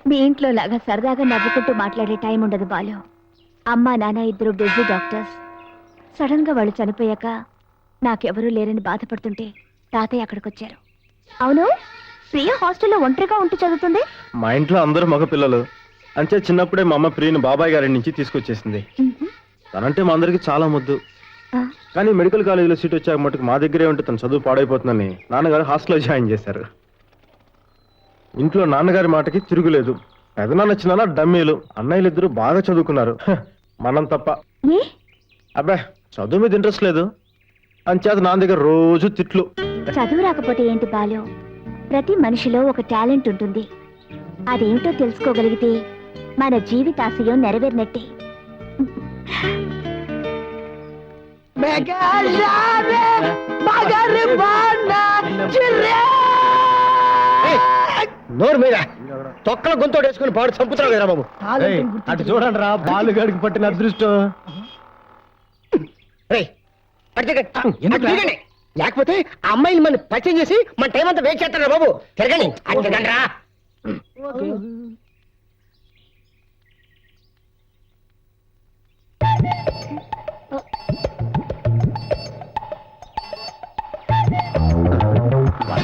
మీ ఇంట్లో లాగా సరదాగా నవ్వుకుంటూ మాట్లాడే టైం ఉండదు బాలు. అమ్మా నాన్న ఇద్దరు బిజీ డాక్టర్స్. సడన్ గా వాళ్ళు చనిపోయాక నాకెవరూ లేరని బాధపడుతుంటే తాతయ్య అక్కడికి వచ్చారు. అవును, ప్రియ హాస్టల్లో ఒంటరిగా ఉంటూ చదువుతుంది. మా ఇంట్లో అందరూ మగ పిల్లలు. అంతే చిన్నప్పుడే మా అమ్మ ప్రియని బాబాయ్ గారి నుంచి తీసుకొచ్చేసింది. తనంటే మా అందరికి చాలా ముద్దు. కానీ మెడికల్ కాలేజీలో సీట్ వచ్చాక మటుకు మా దగ్గరే ఉంటే తన చదువు పాడైపోతుందని నాన్నగారు హాస్టల్లో జాయిన్ చేశారు. ఇంట్లో నాన్నగారి మాటకి తిరుగులేదు. పెదనాన్న చిన్న డమ్మీలు. అన్నయ్యలు ఇద్దరు బాగా చదువుకున్నారు, మనం తప్ప. అబ్బా, చదువు మీద ఇంట్రెస్ట్ లేదు. అంచేత నాన్న దగ్గర రోజు తిట్లు. చదువు రాకపోతే ఏంటి బాలు, ప్రతి మనిషిలో ఒక టాలెంట్ ఉంటుంది. అదేమిటో తెలుసుకోగలిగితే మన జీవితాశయం నెరవేరినట్టే. నోరు మీద తొక్కల గొంతోడు వేసుకుని పాడు చంపుతున్నావు కదా బాబు. అటు చూడండి రా, బాలుగాడికి పట్టిన అదృష్టం. లేకపోతే ఆ అమ్మాయిని మన పరిచయం చేసి మన టైం అంతా వేస్ట్ చేస్తారా బాబు. తిరగండి రా.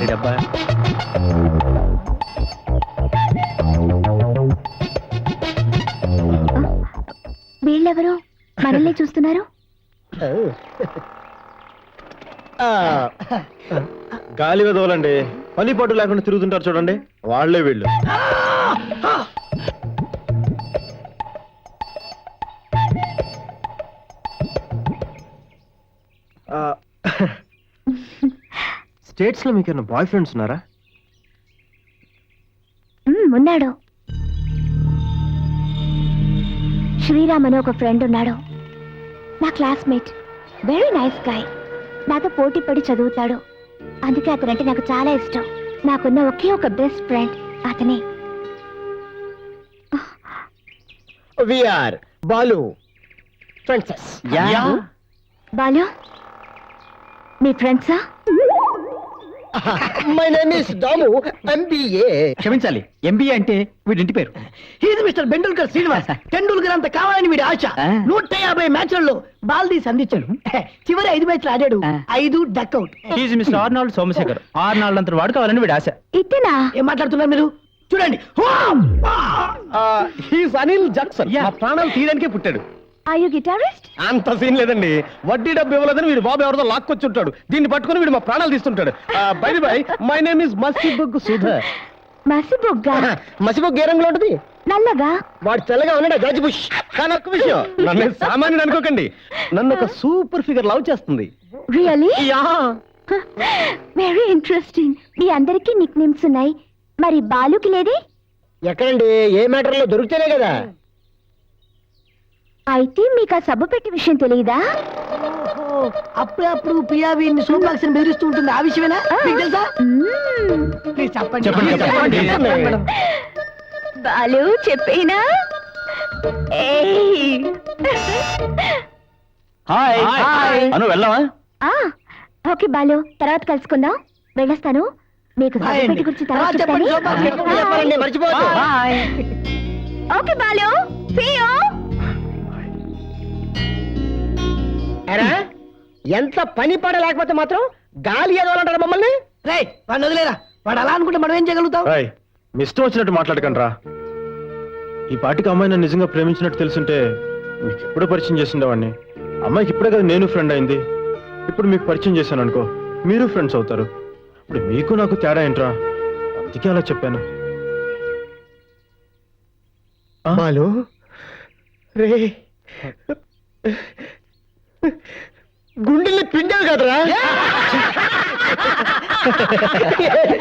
డబ్బా వీళ్ళెవరు మనల్ని చూస్తున్నారు? గాలి వదలండి, పని పట్టు లేకుండా తిరుగుతుంటారు చూడండి, వాళ్లే వీళ్ళు. స్టేట్స్ లో మీకేమైనా బాయ్ ఫ్రెండ్స్ ఉన్నారా? ఉన్నాడు. శ్రీరామ్ అని ఒక ఫ్రెండ్ ఉన్నాడు, నా క్లాస్మేట్. Very nice guy. నాతో పోటీ పడి చదువుతాడు. అందుకే అతనంటే నాకు చాలా ఇష్టం. నాకున్న ఒకే ఒక బెస్ట్ ఫ్రెండ్ అతనే. బాలు ఫ్రెండ్స్. బాలు మీ ఫ్రెండ్సా? My name is Damu, MBA. క్షమించాలి, ఎంబీఏ అంటే వీడింటి పేరు. He's mister Bendulkar Srinivas. టెండూల్కర్ అంత కావాలని వీడి ఆశ. 150 మ్యాచ్లలో బాల్ తీసి అందించాడు. చివరి 5 మ్యాచ్లు ఆడాడు, 5 duck out. He's mister Arnold Somashekar. Arnold అంత వాడు కావాలని వీడి ఆశ. ఇతనా? ఏం మాట్లాడుతున్నారు మీరు? చూడండి, హీస్ అనిల్ జాక్సన్. మా ప్రాణాలు తీయడానికే పుట్టాడు. Are you guitarist? అంత సీన్ లేదండి. వడ్డీ డబ్బు ఇవ్వలేదని వీడు బాబు ఎవరితో లాక్కొచ్చి ఉంటాడు. దీన్ని పట్టుకుని వీడు మా ప్రాణాలు తీస్తుంటాడు. Bye bye, my name is మసిబుగ్ సుధర్. మసిబుగ్గా? మసిబుగ్ ఏ రంగులో ఉంటుంది? నల్లగా. వాడు తెల్లగా ఉన్నాడు, జార్జ్ బుష్. కానీ ఒక్క విషయం, నన్ను సామాన్యుడు అనుకోకండి. నన్ను ఒక సూపర్ ఫిగర్ లవ్ చేస్తుంది. రియల్లీ? Very interesting. మీ అందరికీ నిక్ నేమ్స్ ఉన్నాయి, మరి బాలుకి లేదే? ఎక్కడండి, ఏ మ్యాటర్ లో దొరికితేనే కదా. అయితే మీకు ఆ సబ్బు పెట్టి విషయం తెలియదా? అప్పుడప్పుడు ప్రియా వీడిని సోపాక్స్ బెదిరిస్తూ ఉంటుంది. ఆ విషయమేనా మీకు తెలుసా? ప్లీజ్ చెప్పండి. బాలు చెప్పేనా? అను వెళ్దామా? ఓకే బాలు, తర్వాత కలుసుకుందాం. వెళ్ళొస్తాను. మీకు సబ్బు పెట్టి గురించి తర్వాత చెప్తాను. మర్చిపోవద్దు. Okay Balu, see you. ఎంత పని పడ లేకపోతే మాత్రం గాలి ఎదవాలంటారా మమ్మల్ని? రేయ్, వాడిని వదిలేరా. వాడు అలా అనుకుంటే మనం ఏం చేయగలుగుతాం? మీ ఇష్టం వచ్చినట్టు మాట్లాడకండి రా. ఈ పాటికి అమ్మాయి నన్ను నిజంగా ప్రేమించినట్టు తెలుసుంటే మీకు ఎప్పుడో పరిచయం చేసిండేవాడిని. అమ్మాయికి ఇప్పుడే కదా నేను ఫ్రెండ్ అయింది. ఇప్పుడు మీకు పరిచయం చేశాను అనుకో, మీరు ఫ్రెండ్స్ అవుతారు. ఇప్పుడు మీకు నాకు తేడా ఏంట్రా? అందుకే అలా చెప్పాను. బాలు రే, గుండెల్ని పిండావు కదరా.